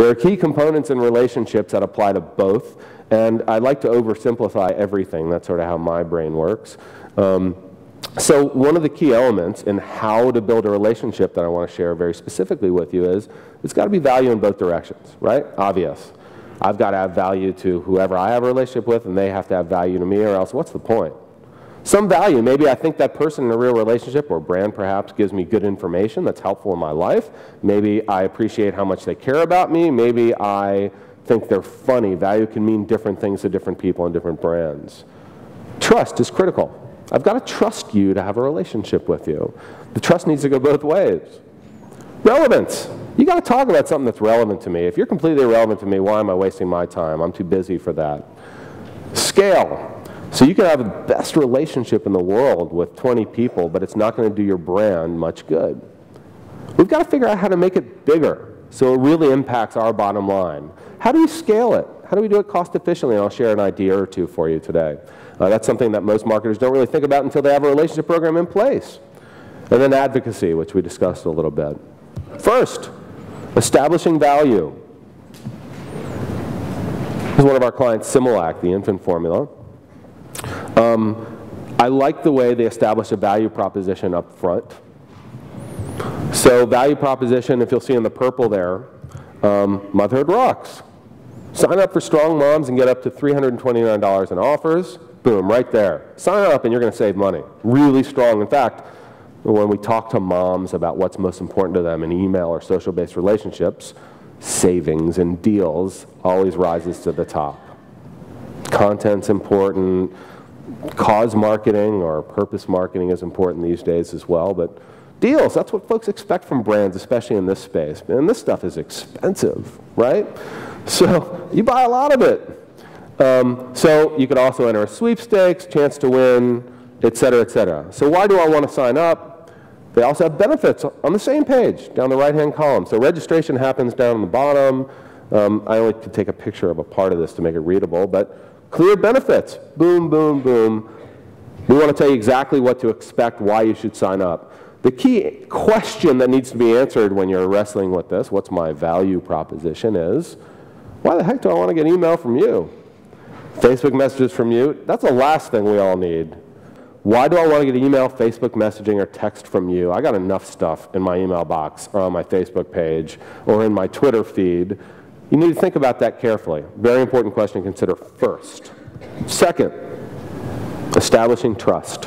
There are key components in relationships that apply to both, and I like to oversimplify everything. That's sort of how my brain works. So one of the key elements in how to build a relationship that I want to share very specifically with you is it's got to be value in both directions, right? Obvious. I've got to have value to whoever I have a relationship with, and they have to have value to me, or else what's the point? Some value. Maybe I think that person in a real relationship or brand perhaps gives me good information that's helpful in my life. Maybe I appreciate how much they care about me. Maybe I think they're funny. Value can mean different things to different people and different brands. Trust is critical. I've got to trust you to have a relationship with you. The trust needs to go both ways. Relevance. You got to talk about something that's relevant to me. If you're completely irrelevant to me, why am I wasting my time? I'm too busy for that. Scale. So you can have the best relationship in the world with 20 people, but it's not going to do your brand much good. We've got to figure out how to make it bigger so it really impacts our bottom line. How do you scale it? How do we do it cost efficiently? And I'll share an idea or two for you today. That's something that most marketers don't really think about until they have a relationship program in place. And then advocacy, which we discussed a little bit. First, establishing value. This is one of our clients, Similac, the infant formula. I like the way they establish a value proposition up front. So value proposition, if you'll see in the purple there, motherhood rocks. Sign up for Strong Moms and get up to $329 in offers. Boom, right there. Sign up and you're going to save money. Really strong. In fact, when we talk to moms about what's most important to them in email or social-based relationships, savings and deals always rises to the top. Content's important. Cause marketing or purpose marketing is important these days as well. But deals, that's what folks expect from brands, especially in this space. And this stuff is expensive, right? So you buy a lot of it. So you could also enter a sweepstakes, chance to win, et cetera, et cetera. So why do I want to sign up? They also have benefits on the same page, down the right-hand column. So registration happens down on the bottom. I only could take a picture of a part of this to make it readable, but clear benefits. Boom, boom, boom. We want to tell you exactly what to expect, why you should sign up. The key question that needs to be answered when you're wrestling with this, what's my value proposition, is, why the heck do I want to get email from you? Facebook messages from you? That's the last thing we all need. Why do I want to get email, Facebook messaging, or text from you? I got enough stuff in my email box or on my Facebook page or in my Twitter feed. You need to think about that carefully. Very important question to consider first. Second, establishing trust.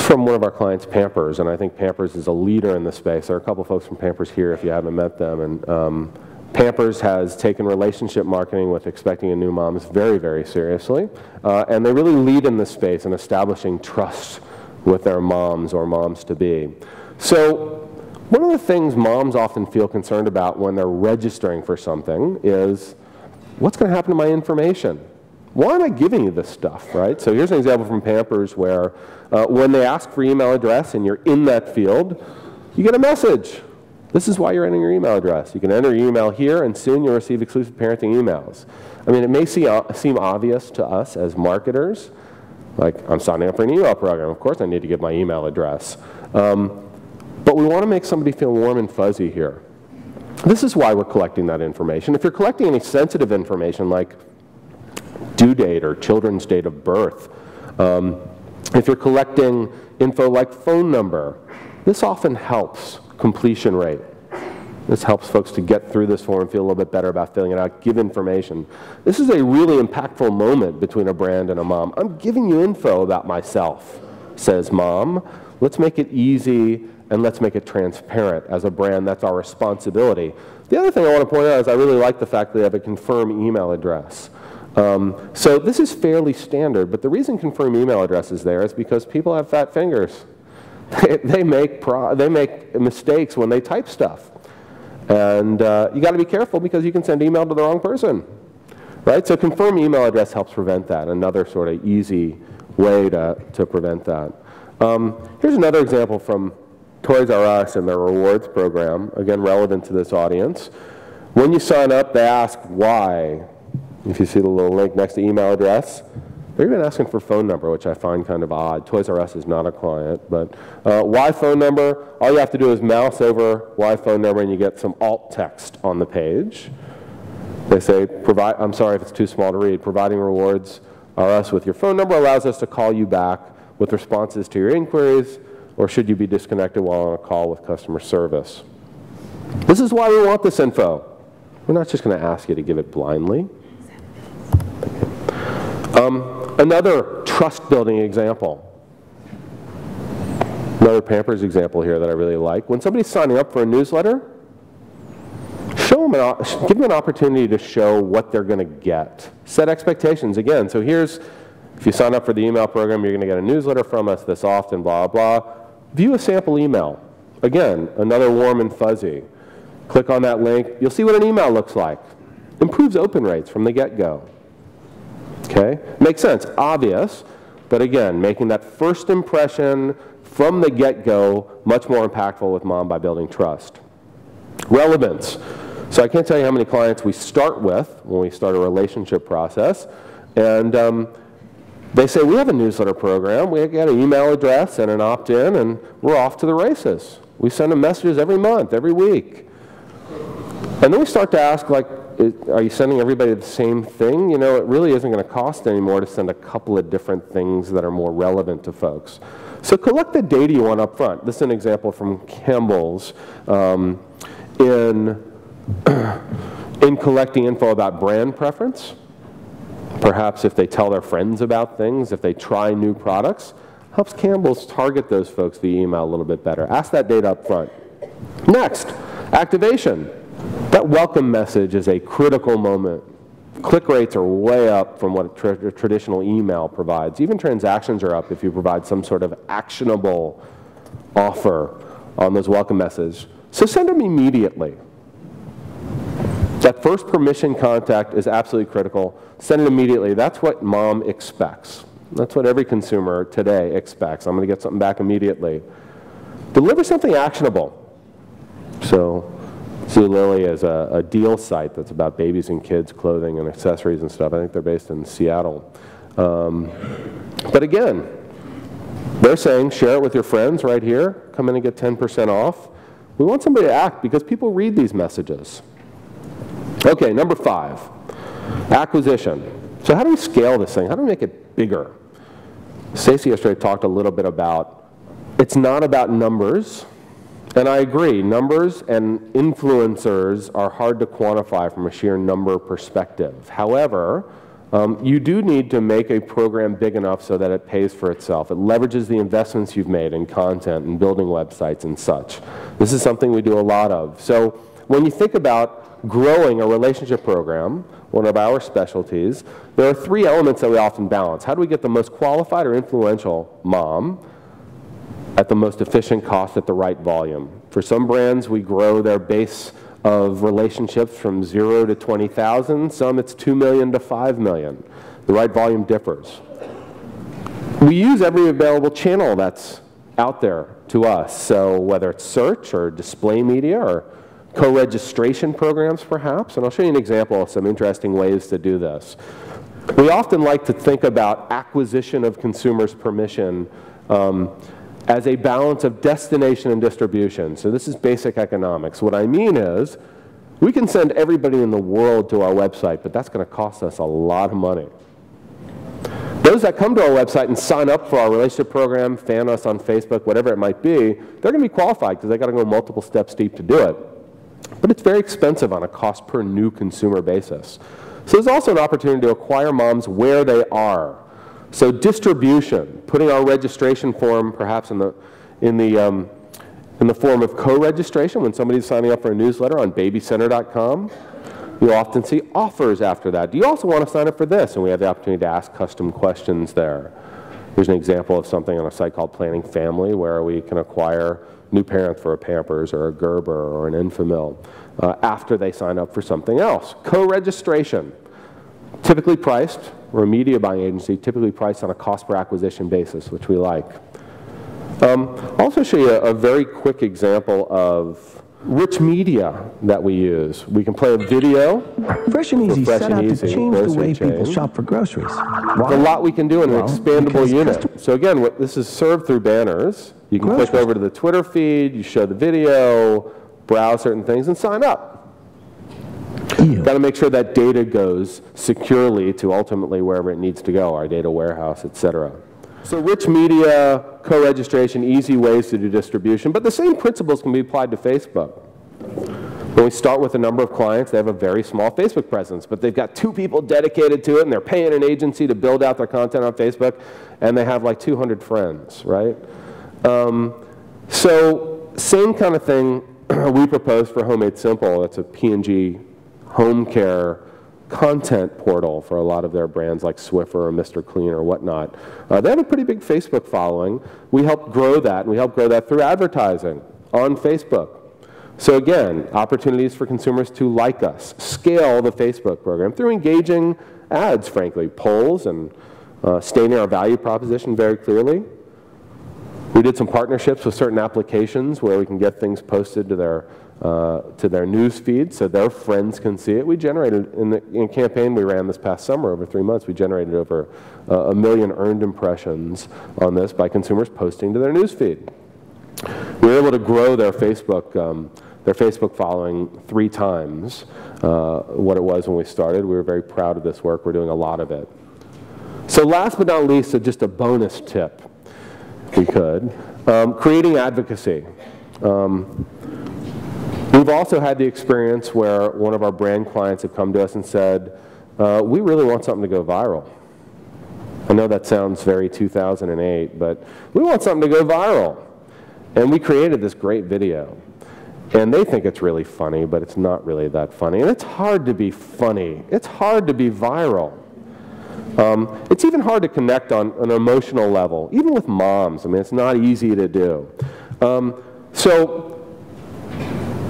From one of our clients, Pampers, and I think Pampers is a leader in this space. There are a couple folks from Pampers here if you haven't met them. And Pampers has taken relationship marketing with expecting a new moms very, very seriously. And they really lead in this space in establishing trust with their moms or moms-to-be. So one of the things moms often feel concerned about when they're registering for something is, what's going to happen to my information? Why am I giving you this stuff, right? So here's an example from Pampers where when they ask for email address and you're in that field, you get a message. This is why you're entering your email address. You can enter your email here, and soon you'll receive exclusive parenting emails. I mean, it may seem obvious to us as marketers, like I'm signing up for an email program. Of course I need to give my email address. But we want to make somebody feel warm and fuzzy here. This is why we're collecting that information. If you're collecting any sensitive information like due date or children's date of birth, if you're collecting info like phone number, this often helps completion rate. This helps folks to get through this form and feel a little bit better about filling it out, give information. This is a really impactful moment between a brand and a mom. I'm giving you info about myself, says mom. Let's make it easy and let's make it transparent. As a brand, that's our responsibility. The other thing I want to point out is I really like the fact that they have a confirm email address. So this is fairly standard, but the reason confirm email address is there is because people have fat fingers. They make mistakes when they type stuff. And you got to be careful because you can send email to the wrong person. Right? So confirm email address helps prevent that, another sort of easy way to prevent that. Here's another example from Toys R Us and their rewards program, again relevant to this audience. When you sign up, they ask why. If you see the little link next to email address, They're even asking for phone number, which I find kind of odd. Toys R Us is not a client, but why phone number? All you have to do is mouse over why phone number and you get some alt text on the page. They say, I'm sorry if it's too small to read, providing rewards R Us with your phone number allows us to call you back with responses to your inquiries, or should you be disconnected while on a call with customer service. This is why we want this info. We're not just going to ask you to give it blindly. Another trust-building example. Another Pampers example here that I really like. When somebody's signing up for a newsletter, give them an opportunity to show what they're going to get. Set expectations again. So here's, if you sign up for the email program, you're going to get a newsletter from us this often, blah, blah. View a sample email. Again, another warm and fuzzy. Click on that link. You'll see what an email looks like. Improves open rates from the get-go. Okay? Makes sense. Obvious. But again, making that first impression from the get-go much more impactful with mom by building trust. Relevance. So I can't tell you how many clients we start with when we start a relationship process. And they say, we have a newsletter program. We get an email address and an opt-in, and we're off to the races. We send them messages every month, every week. And then we start to ask, like, are you sending everybody the same thing? You know, it really isn't going to cost anymore to send a couple of different things that are more relevant to folks. So collect the data you want up front. This is an example from Campbell's in collecting info about brand preference. Perhaps if they tell their friends about things, if they try new products, helps Campbell's target those folks via email a little bit better. Ask that data up front. Next, activation. That welcome message is a critical moment. Click rates are way up from what a traditional email provides. Even transactions are up if you provide some sort of actionable offer on those welcome messages. So send them immediately. That first permission contact is absolutely critical. Send it immediately. That's what mom expects. That's what every consumer today expects. I'm going to get something back immediately. Deliver something actionable. So Zulily is a deal site that's about babies and kids, clothing and accessories and stuff. I think they're based in Seattle. But again, they're saying share it with your friends right here. Come in and get 10% off. We want somebody to act because people read these messages. Okay, number 5, acquisition. So how do we scale this thing? How do we make it bigger? Stacey yesterday talked a little bit about it's not about numbers. And I agree, numbers and influencers are hard to quantify from a sheer number perspective. However, you do need to make a program big enough so that it pays for itself. It leverages the investments you've made in content and building websites and such. This is something we do a lot of. So when you think about growing a relationship program, one of our specialties, there are 3 elements that we often balance. How do we get the most qualified or influential mom at the most efficient cost at the right volume? For some brands, we grow their base of relationships from 0 to 20,000. Some it's 2 million to 5 million. The right volume differs. We use every available channel that's out there to us. So whether it's search or display media or co-registration programs perhaps, and I'll show you an example of some interesting ways to do this. We often like to think about acquisition of consumers' permission as a balance of destination and distribution. So this is basic economics. What I mean is, we can send everybody in the world to our website, but that's going to cost us a lot of money. Those that come to our website and sign up for our relationship program, fan us on Facebook, whatever it might be, they're going to be qualified because they've got to go multiple steps deep to do it. But it's very expensive on a cost per new consumer basis. So there's also an opportunity to acquire moms where they are. So distribution, putting our registration form perhaps in the form of co-registration when somebody's signing up for a newsletter on babycenter.com. You'll often see offers after that. Do you also want to sign up for this? And we have the opportunity to ask custom questions there. Here's an example of something on a site called Planning Family where we can acquire new parents for a Pampers or a Gerber or an Enfamil after they sign up for something else. Co-registration, typically priced, we're a media buying agency, typically priced on a cost per acquisition basis, which we like. I'll also show you a very quick example of Rich media that we use. We can play a video. Fresh and Easy set out to change the way people shop for groceries. There's a lot we can do in an expandable unit. So again, this is served through banners. You can click over to the Twitter feed, you show the video, browse certain things, and sign up. Got to make sure that data goes securely to ultimately wherever it needs to go, our data warehouse, etc. So rich media, co-registration, easy ways to do distribution, but the same principles can be applied to Facebook. When we start with a number of clients, they have a very small Facebook presence, but they've got 2 people dedicated to it, and they're paying an agency to build out their content on Facebook, and they have like 200 friends, right? So same kind of thing we propose for Homemade Simple. It's a P&G home care content portal for a lot of their brands like Swiffer or Mr. Clean or whatnot. They have a pretty big Facebook following. We help grow that, and we help grow that through advertising on Facebook. So again, opportunities for consumers to like us, scale the Facebook program through engaging ads, frankly, polls, and stating our value proposition very clearly. We did some partnerships with certain applications where we can get things posted to their news feed so their friends can see it. We generated, in a campaign we ran this past summer over 3 months, we generated over 1 million earned impressions on this by consumers posting to their news feed. We were able to grow their Facebook following 3 times what it was when we started. We were very proud of this work. We're doing a lot of it. So last but not least, just a bonus tip, if we could, creating advocacy. We've also had the experience where one of our brand clients have come to us and said, we really want something to go viral. I know that sounds very 2008, but we want something to go viral. And we created this great video. And they think it's really funny, but it's not really that funny. And it's hard to be funny. It's hard to be viral. It's even hard to connect on an emotional level, even with moms. I mean, it's not easy to do. So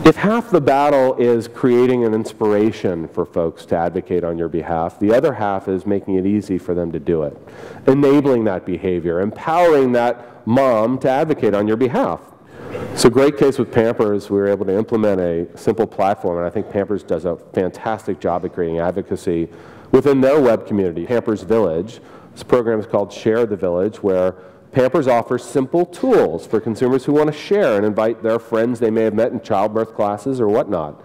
if half the battle is creating an inspiration for folks to advocate on your behalf, the other half is making it easy for them to do it, enabling that behavior, empowering that mom to advocate on your behalf. So great case with Pampers, we were able to implement a simple platform, and I think Pampers does a fantastic job at creating advocacy within their web community, Pampers Village. This program is called Share the Village, where Pampers offers simple tools for consumers who want to share and invite their friends they may have met in childbirth classes or whatnot.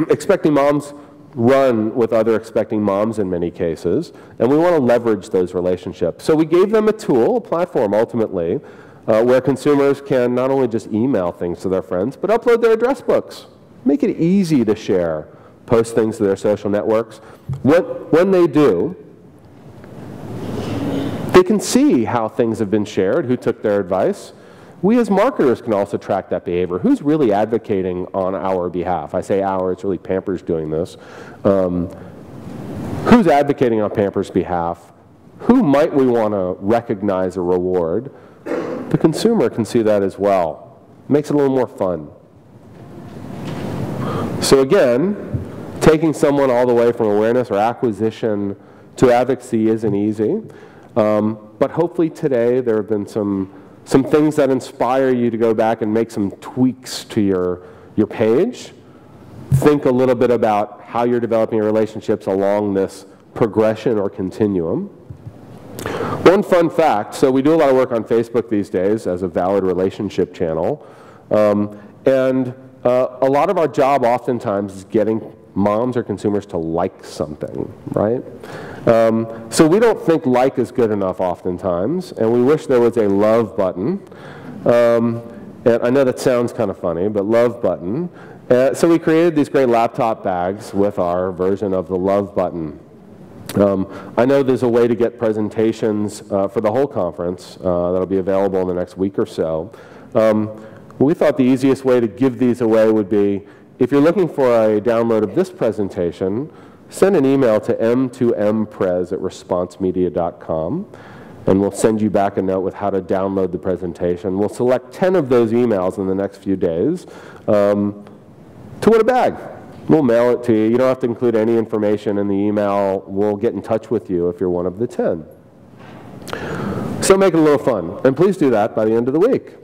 Expecting moms run with other expecting moms in many cases, and we want to leverage those relationships. So we gave them a tool, a platform ultimately, where consumers can not only just email things to their friends, but upload their address books. Make it easy to share, post things to their social networks. When they do, they can see how things have been shared, who took their advice. We as marketers can also track that behavior. Who's really advocating on our behalf? I say our, it's really Pampers doing this. Who's advocating on Pampers' behalf? Who might we want to recognize or reward? The consumer can see that as well. Makes it a little more fun. So again, taking someone all the way from awareness or acquisition to advocacy isn't easy. But hopefully today there have been some things that inspire you to go back and make some tweaks to your page. Think a little bit about how you're developing your relationships along this progression or continuum. One fun fact, so we do a lot of work on Facebook these days as a valid relationship channel. And a lot of our job oftentimes is getting moms or consumers to like something, right? So we don't think like is good enough oftentimes, and we wish there was a love button. And I know that sounds kind of funny, but love button. So we created these great laptop bags with our version of the love button. I know there's a way to get presentations for the whole conference that'll be available in the next week or so. We thought the easiest way to give these away would be, if you're looking for a download of this presentation, send an email to m2mprez@responsemedia.com, and we'll send you back a note with how to download the presentation. We'll select 10 of those emails in the next few days to win a bag. We'll mail it to you. You don't have to include any information in the email. We'll get in touch with you if you're one of the 10. So make it a little fun, and please do that by the end of the week.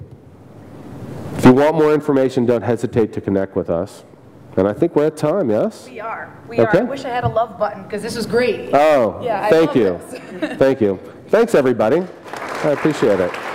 If you want more information, don't hesitate to connect with us. And I think we're at time, yes? We are. We are. I wish I had a love button because this was great. Oh, yeah, thank you. Thank you. Thanks, everybody. I appreciate it.